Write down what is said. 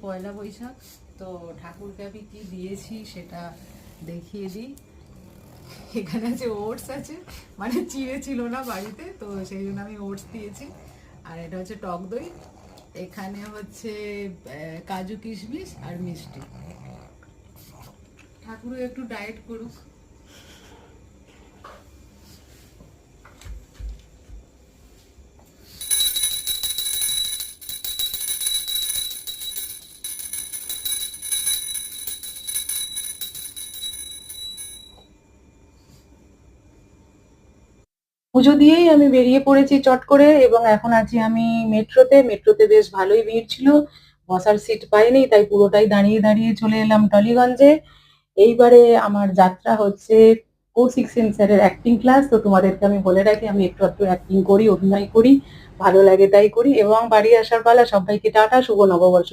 পয়লা বৈশাখ, তো ঠাকুরকে আমি কি দিয়েছি সেটা দেখিয়ে দিই। এখানে আছে ওটস আছে, মানে চিড়ে ছিল না বাড়িতে, তো সেই জন্য আমি ওটস দিয়েছি। আর এটা হচ্ছে টক দই, এখানে হচ্ছে কাজু কিশমিশ আর মিষ্টি। ঠাকুরও একটু ডায়েট করুক। পুজো দিয়েই আমি বেরিয়ে পড়েছি চট করে, এবং এখন আছি আমি মেট্রোতে। মেট্রোতে বেশ ভালোই ভিড় ছিল, বসার সিট পাইনি, তাই পুরোটাই দাঁড়িয়ে দাঁড়িয়ে চলে এলাম টলিগঞ্জে। এইবারে আমার যাত্রা হচ্ছে কৌশিক সেন স্যারের অ্যাক্টিং ক্লাস। তো তোমাদেরকে আমি বলে রাখি, আমি একটু একটু অ্যাক্টিং করি, অভিনয় করি, ভালো লাগে তাই করি। এবং বাড়ি আসার পালা। সবাইকে টাটা, শুভ নববর্ষ।